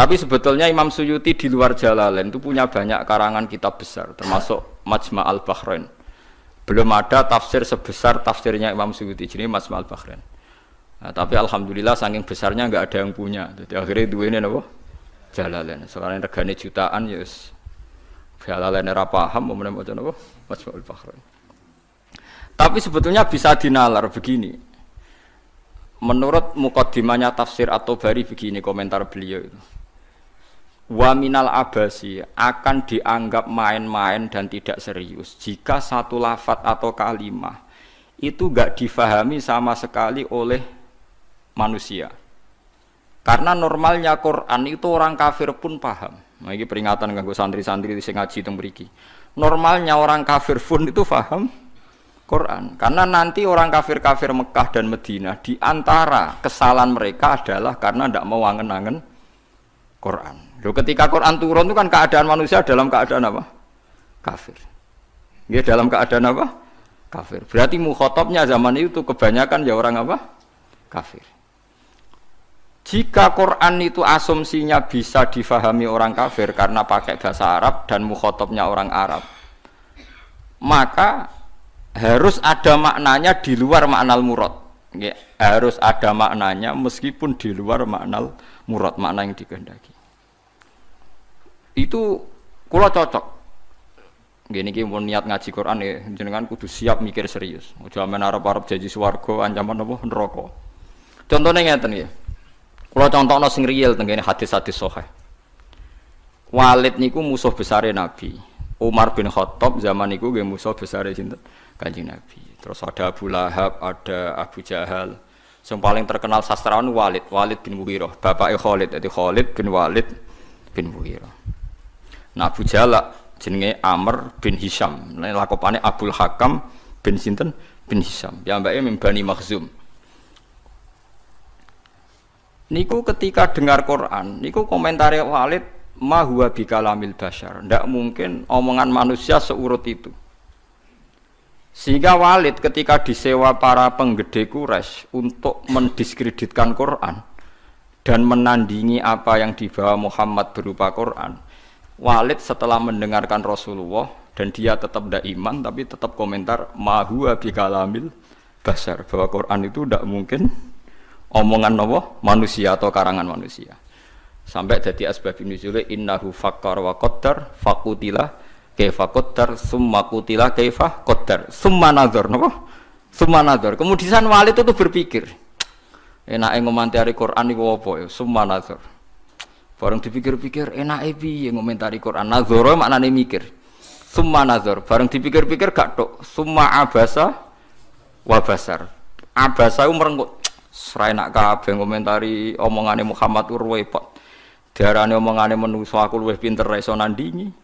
Tapi sebetulnya Imam Suyuti di luar Jalalain itu punya banyak karangan kitab besar, termasuk Majma' al-Bahrain. Belum ada tafsir sebesar tafsirnya Imam Suyuti, jadi Majma' al-Bahrain. Nah, tapi alhamdulillah saking besarnya enggak ada yang punya. Jadi akhirnya duwene napa? Jalalain. Sekarang regane jutaan ya wis Jalalain ora paham mau maca napa? Majma' al-Bahrain. Tapi sebetulnya bisa dinalar begini. Menurut mukaddimahnya tafsir At-Tabari begini komentar beliau itu. Wa minal abasi akan dianggap main-main dan tidak serius jika satu lafadz atau kalimah itu enggak difahami sama sekali oleh manusia. Karena normalnya Quran itu orang kafir pun paham. Nah, ini peringatan kanggo santri-santri sing ngaji teng mriki. Normalnya orang kafir pun itu paham Quran. Karena nanti orang kafir-kafir Mekah dan Madinah di antara kesalahan mereka adalah karena tidak mau angen-angen Quran. Loh, ketika Quran turun itu kan keadaan manusia dalam keadaan apa? Kafir. Ya dalam keadaan apa? Kafir. Berarti mukhatabnya zaman itu kebanyakan ya orang apa? Kafir. Jika Quran itu asumsinya bisa difahami orang kafir karena pakai bahasa Arab dan mukhatabnya orang Arab, maka harus ada maknanya di luar maknal murad. Ya, harus ada maknanya meskipun di luar maknal murad, makna yang dikehendaki. Itu kula cocok. Gini iki mun niat ngaji Quran ya jenengan kudu siap mikir serius. Aja men arep-arep janji swarga ancaman apa neraka. Contone ngeten nggih. Kula contohno sing real teng kene hadis-hadis sahih. Walid niku musuh besare Nabi. Umar bin Khattab zaman niku nggih musuh besare sinten? Kanjeng Nabi. Terus ada Abu Lahab, ada Abu Jahal. Yang paling terkenal sastrawan Walid bin Mughirah, bapake Khalid, jadi Khalid bin Walid bin Mughirah. Nah Abu Jahal jenenge Amr bin Hisham, lakopane Abdul Hakam bin sinten bin Hisham. Piyambake min Bani Makhzum. Niku ketika dengar Quran, niku komentare Walid ma huwa bikalamil basyar. Ndak mungkin omongan manusia seurut itu. Sehingga Walid ketika disewa para penggede Quraisy untuk mendiskreditkan Quran dan menandingi apa yang dibawa Muhammad berupa Quran, Walid setelah mendengarkan Rasulullah dan dia tetap tidak iman tapi tetap komentar ma huwa bikalamil basyar, bahwa Quran itu tidak mungkin omongan Allah manusia atau karangan manusia. Sampai jadi asbabun nuzul innahu fakkar wa qaddar faqutila kaifa qaddar summa qutila kaifa qaddar summa nazar napa? Summa nazar. Kemudian Walid itu berpikir, enake ngomentari Quran iku apa ya? Summa nazar. Bareng dipikir-pikir enake piye ngomentari Quran? Nazara maknane mikir. Summa nazar. Bareng dipikir-pikir gak tok. Summa abasa wa basar. Abasa ku merengkut. Srai nak kabeh ngomentari omongane Muhammad repot. Diarani omongane manusa aku luwih pinter iso nandingi.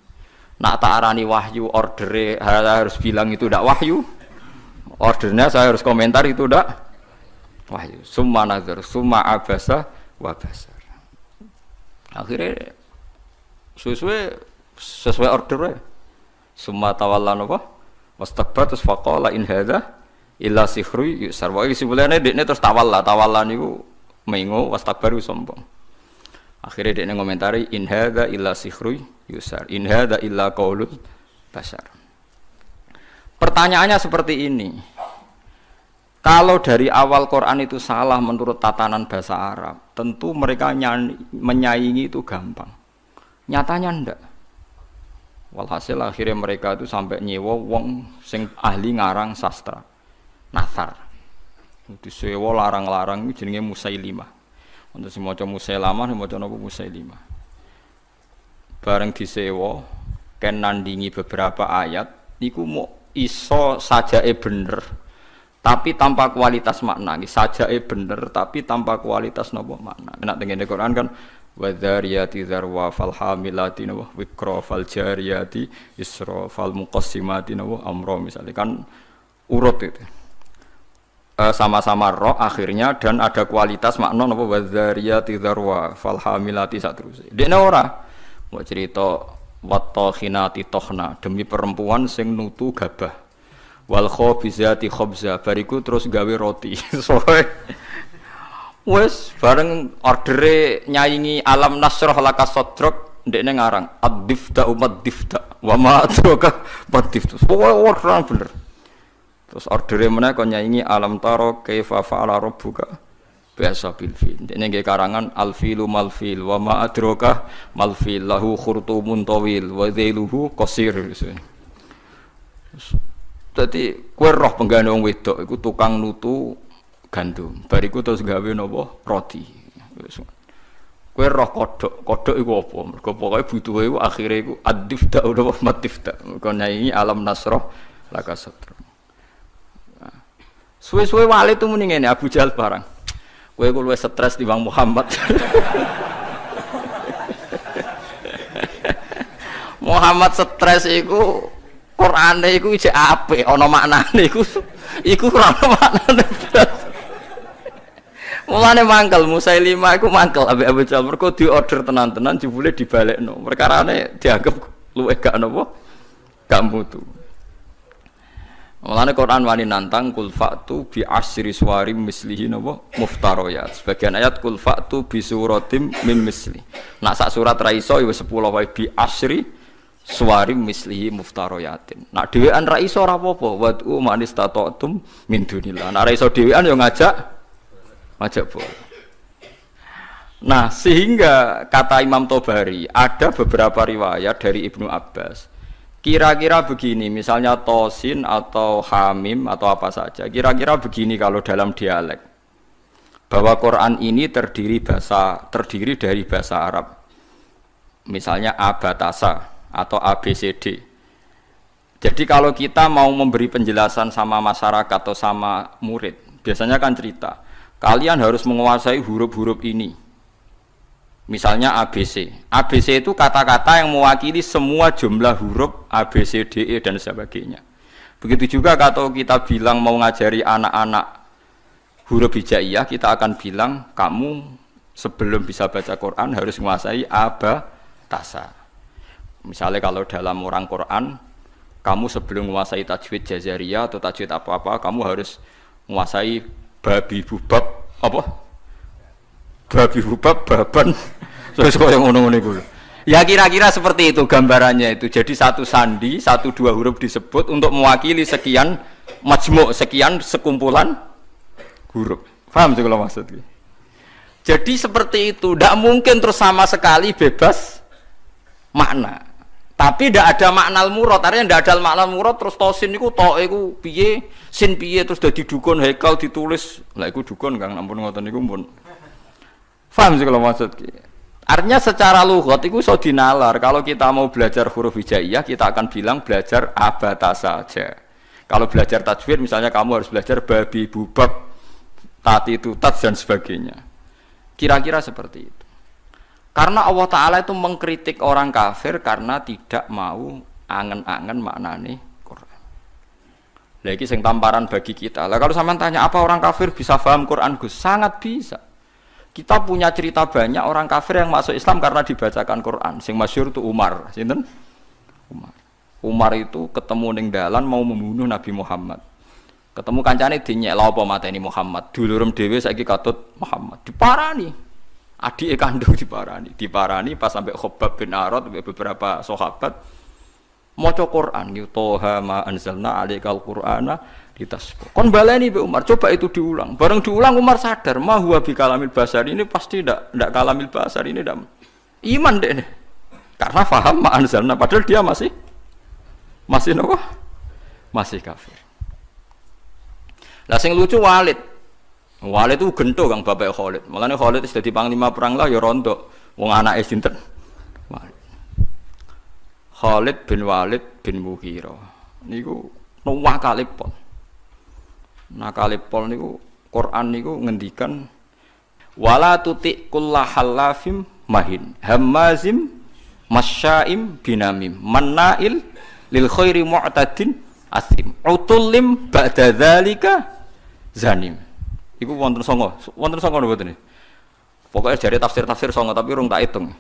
Nak tak arani wahyu ordere harus bilang itu ndak wahyu. Ordernya saya harus komentar itu ndak wahyu. Summa nazar, summa abasa wa basar. Akhirnya sesuai ordernya. Summa tawalla napa? Wastakbar terus faqala in hadza illa sihru yusar. Wae simbolane dekne terus tawalla niku mengo wastakbar sombong. Akhirnya dekne ngomentari in hadza illa sihru yusar. In hadza illa qaulul basar. Pertanyaannya seperti ini. Kalau dari awal Quran itu salah menurut tatanan bahasa Arab, tentu mereka menyaingi itu gampang. Nyatanya ndak. Walhasil akhirnya mereka itu sampai nyewa wong sing ahli ngarang sastra. Nathar. Disewa larang-larang itu jenenge Musailimah. Untuk semacam Musailamah, semacam apa Musailimah. Bareng disewa, ken nandingi beberapa ayat, niku mau iso sajae bener, tapi tanpa kualitas makna. Sajae bener, tapi tanpa kualitas nopo makna. Nek tengene Quran kan wadzariyati dzarwa fal hamilati wa wikra fal jariyati isra fal muqassimati wa amra misalnya kan urut itu. Sama-sama roh akhirnya dan ada kualitas makna napa wadzariyati dzarwa fal hamilati saterusé. Dekne ora mau cerita wattokhinati tokhna demi perempuan sing nutu gabah. Wal khabizati khabza bariku terus gawe roti. Soe Wes bareng ordere nyaingi alam nasroh laka sodrok ndekne ngarang ad-difta umat difta wa ma adraka mad-difta. Orang bener. Terus ordere meneh kon nyaingi alam taro kaifa fa'ala rabbuka biasa bil fil. Ndekne nggih karangan al-filu mal fil wa ma adraka mal fil lahu khurtumun tawil wa dhailuhu qasir. Dadi kowe roh penggane wong wedok iku tukang nutu gandum. Bariku terus gawe napa? Roti. Kowe roh kodhok iku apa? Mergo pokoke butuhe iku akhire iku ad-difta utawa matifta. Mergo nyanyi alam nasroh laka sadra. Suwe-suwe wali tu muni ngene Abu Jahal barang. Kowe ku luwih stres timbang Muhammad. Muhammad stres iku Qur'ane iku isih apik, ana maknane iku ora ana maknane. Mulane mangkel Musailimah iku mangkel ambek Abu Jahal mergo diorder tenan-tenan jebule dibalekno. Perkarane dianggap luwih gak napa? Gak mutu. Mulane Quran wani nantang kul fa'tu bi asyri suwarim mislihi napa? Muftariyat. Sebagian ayat kul fa'tu bi suratim mim misli. Nak sak surat ra iso ya 10 wae bi asyri suwarim mislihi muftariyatin. Nak dhewean ra iso ora apa-apa. Wad'u man istata'tum min dunillah. Nak ra iso dhewean ya ngajak boleh. Nah, sehingga kata Imam Tobari ada beberapa riwayat dari Ibnu Abbas. Kira-kira begini, misalnya tosin atau hamim atau apa saja. Kira-kira begini kalau dalam dialek. Bahwa Quran ini terdiri dari bahasa Arab. Misalnya abatasa atau ABCD. Jadi kalau kita mau memberi penjelasan sama masyarakat atau sama murid, biasanya kan cerita kalian harus menguasai huruf-huruf ini. Misalnya ABC. ABC itu kata-kata yang mewakili semua jumlah huruf A, B, C, D, E, dan sebagainya. Begitu juga kalau kita bilang mau ngajari anak-anak huruf hijaiyah, kita akan bilang, kamu sebelum bisa baca Quran harus menguasai abatasa. Misalnya kalau dalam orang Quran, kamu sebelum menguasai tajwid jazariyah atau tajwid apa-apa, kamu harus menguasai babi bubab apa? Babi bubab baban. Terus kok yang ngono-ngono iku. Ya kira-kira seperti itu gambarannya itu. Jadi satu sandi, 1-2 huruf disebut untuk mewakili sekian majmu', sekian sekumpulan huruf. Paham sih kalau maksudnya? Jadi seperti itu, tidak mungkin terus sama sekali bebas makna. Tapi tidak ada makna al-murad, artinya tidak ada makna al-murad terus tosin itu iku piye, sin piye terus dadi dukun haikal ditulis. Lah iku dukun Kang, ampun ngoten niku pun. Paham sih kalau maksud ki. Artinya secara lughat iku iso dinalar. Kalau kita mau belajar huruf hijaiyah, kita akan bilang belajar abatasa saja. Kalau belajar tajwid misalnya kamu harus belajar babi bubab, tati tutat dan sebagainya. Kira-kira seperti itu. Karena Allah Ta'ala itu mengkritik orang kafir karena tidak mau angen-angen maknane Quran. Lagi sing tamparan bagi kita. Lah kalau sampean tanya apa orang kafir bisa paham Quran Gus? Sangat bisa. Kita punya cerita banyak orang kafir yang masuk Islam karena dibacakan Quran. Sing masyhur itu Umar, sinten? Umar itu ketemu ning dalan mau membunuh Nabi Muhammad. Ketemu kancane dinyek lha apa mateni Muhammad. Dulurem dhewe saiki katut Muhammad. Diparani. Adike kandung diparani pas sampai Khobab bin Arad beberapa sahabat maca Quran yu toha ma anzalna alaikal qur'ana litasqa. Kon baleni Mbak Umar, coba itu diulang. Bareng diulang Umar sadar, ma huwa bi kalamil basar ini pasti ndak kalamil basar ini ndak iman deh nih. Karena paham ma anzalna padahal dia masih napa? Masih kafir. Lah sing lucu Walid itu gento Kang bapak Khalid. Mulane Khalid wis dadi panglima perang lah ya rontok. Wong anake sinten? Khalid bin Walid bin Mughirah. Niku nakalipol. Nakalipol niku Quran niku ngendikan wala tuti kullahallafim mahin hammazim masya'im binamim mannail lil khairi mu'tadin asim utullim ba'da dzalika zanim. Iku wonten songo mboten. Pokoke jare tafsir songo tapi urung tak hitung.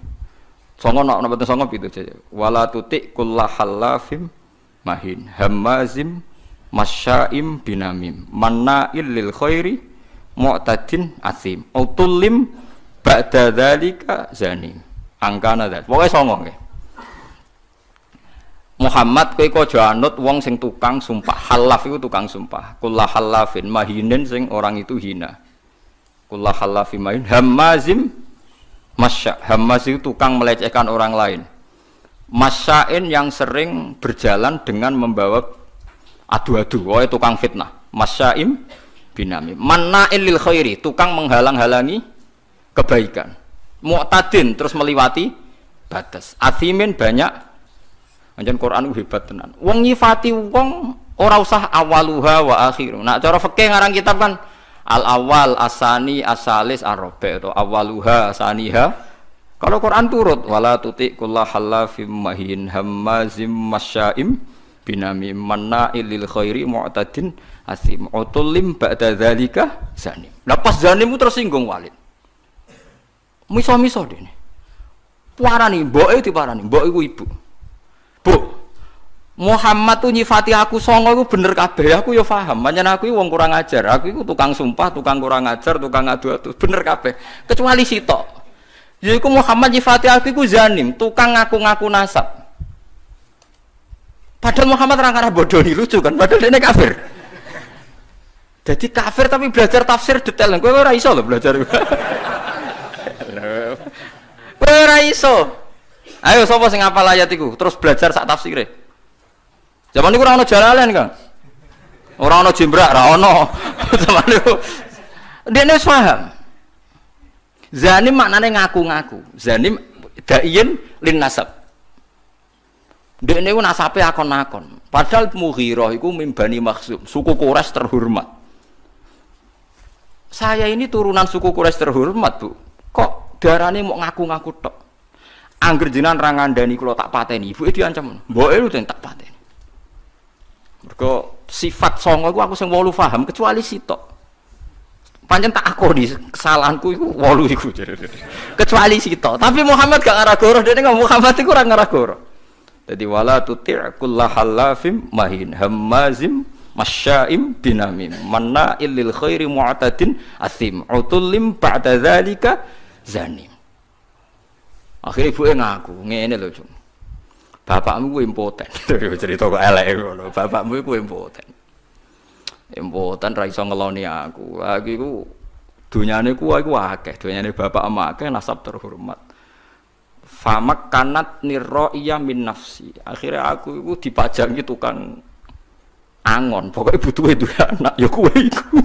Songo nek mboten songo pitu aja. Wala tuti kullahallafim mahin hammazim masya'im binamim manna'il lil khairi mu'tadin asim. Utulim ba'da dzalika zanim. Angkana dzalik. Pokoke songo nggih. Muhammad kowe aja anut wong sing tukang sumpah. Halaf iku tukang sumpah. Kullu halafin mahinin sing orang itu hina. Kullu halafin mahin hamazim masya. Hamaz itu tukang melecehkan orang lain. Masyain yang sering berjalan dengan membawa adu-adu. Woe tukang fitnah. Masyaim binami. Manna'il lil khairi, tukang menghalang-halangi kebaikan. Mu'tadin terus meliwati batas. Athimin banyak. Anjen Quran hebat tenan. Wong nyifati wong ora usah awaluha wa akhiru. Nak cara fikih ngarang kitab kan al awal asani asalis arabi atau awaluha asaniha. Kalau Quran turut wala tuti kullu halafim mahin hammazim masyaim binami manna'il lil khairi mu'tadin asim utulim ba'da dzalika zanim. Lah pas zanim tersinggung Walid. Miso-miso dene. Puarani mboke diparani, mbok iku ibu. Bu, Muhammad tuh nyifati aku songo iku bener kabeh. Aku ya paham, pancen aku iki wong kurang ajar. Aku iku tukang sumpah, tukang kurang ajar, tukang adu-adu. Bener kabeh. Kecuali sitok. Yaiku Muhammad nyifati aku iku zanim, tukang ngaku-ngaku nasab. Padahal Muhammad ora ngarah bodoh nih, lucu kan? Padahal dia kafir. Jadi kafir tapi belajar tafsir detail. Kowe ora iso lho belajar. Kowe ora iso. Ayo sapa sing hafal ayat iku terus belajar sak tafsire. Zaman niku ora ana Jalalain, Kang. Ora ana Jimbrak, ora ana. Zaman niku dene wis paham. Zanim maknane ngaku-ngaku. Zanim daiin lin nasab. Dene niku nasabe akon-akon. Padahal Mughirah iku mimbani Makhzum, suku Quraisy terhormat. Saya ini turunan suku Quraisy terhormat, Bu. Kok darane mau ngaku-ngaku tok? Angger jenengan ra ngandani kula tak pateni, ibuke diancam. Mboke lu tak pateni. Mergo sifat songo iku aku sing 8 paham kecuali sitok. Pancen tak akoni kesalahanku iku 8 iku. Kecuali sitok. Tapi Muhammad gak ngarah goroh, dene ngomong Muhammad iku ora ngarah goroh. Dadi wala tuti' kullahallafim mahin hammazim masyaim binamim manna'il lil khairi mu'tadin asim utulim ba'da dzalika zanim. Akhirnya ibuke ngaku, ngene lho, Cung. Bapakmu ku impoten. Cerita kok elek ngono. Bapakmu iku impoten. Impoten ra iso ngeloni aku. Aku iku dunyane ku aku akeh, dunyane bapak ama akeh nasab terhormat. Famak kanat nirraiya min nafsi. Akhirnya aku iku dipajangi tukang angon. Pokoke butuhe duwe anak ya kowe iku.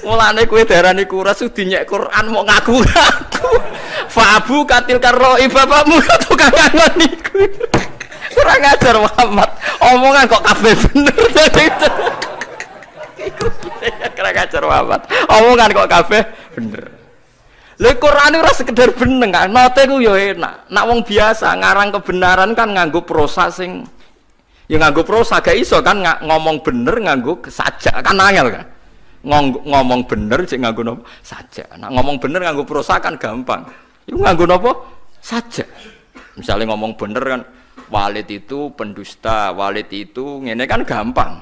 Mulane kowe darani kuras dinyek Quran mau ngaku-ngaku. Fa abu katil karoi bapakmu tukang angon niku. Kurang ajar Muhammad. Omongan kok kabeh bener dadi. Iku kurang ajar Muhammad. Omongan kok kabeh bener. Lha Quran ora sekedar bener kan. Note ku yo enak. Nak wong biasa ngarang kebenaran kan nganggo prosa sing ya nganggo prosa gak iso kan ngomong bener nganggo sajak kan angel kan. Ngomong bener cek nganggo napa saja. Nah ngomong bener nganggo prosa kan gampang. Iku nganggo napa saja. Misalnya ngomong bener kan Walid itu pendusta, Walid itu ngene kan gampang.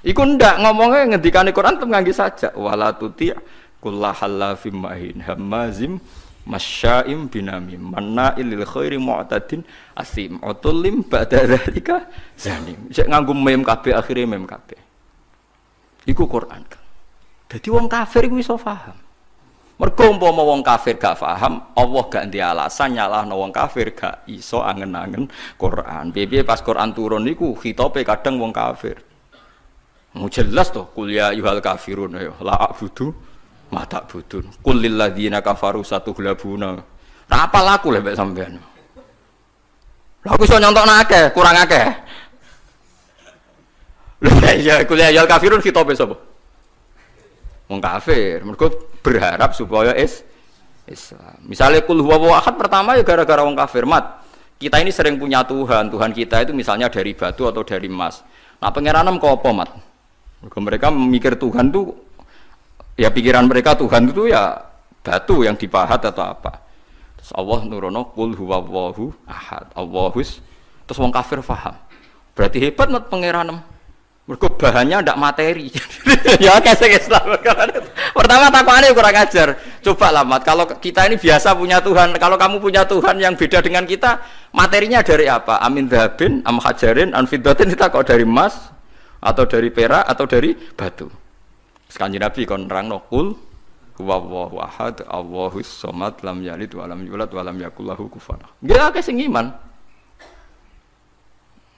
Iku ndak ngomongnya ngendikane Quran tem nganggo saja. Wala tuti' kullahallafim mahin hammazim masyaim binamim manna'il lil khairi mu'tadin asim utulim ba'da dzalika zanim. Cek nganggo mem kabeh akhire mem kabeh. Iku Quran kan. Jadi wong kafir iku iso paham. Mergo umpama wong kafir gak paham, Allah gak ndek alasan nyalahno wong kafir gak iso angen-angen Quran. Piye pas Quran turun niku khitabe kadang wong kafir. Mu jelas to kul ya ayyuhal kafirun ya la a'budu ma ta'budun. Qul lil ladzina kafaru satughlabuna. Ra apal aku lek mbek sampean. Lah aku iso nyontokno akeh, kurang akeh. Lah ya kul ya ayyuhal kafirun khitabe sapa? Wong kafir, mereka berharap supaya Islam. Misalnya kul huwallahu ahad pertama ya gara-gara wong kafir. Mat, kita ini sering punya Tuhan. Tuhan kita itu misalnya dari batu atau dari emas. Nah pengiranan kok apa, Mat? Mereka mikir Tuhan tuh ya pikiran mereka Tuhan itu ya batu yang dipahat atau apa. Terus Allah nurono kul huwallahu ahad. Allahus. Terus wong kafir paham. Berarti hebat Mat pengiranan. Mergo bahannya ndak materi. Ya kasih Islam. Pertama takwane kurang ajar. Coba lah Mat, kalau kita ini biasa punya Tuhan, kalau kamu punya Tuhan yang beda dengan kita, materinya dari apa? Amin dhabin, am hajarin, an fiddatin, kita kok dari emas atau dari perak atau dari batu. Kanjeng Nabi kon nerangno qul huwallahu ahad, Allahus somad, lam yalid wa lam yulad wa lam yakul lahu kufuwan ahad. Nggih akeh sing iman.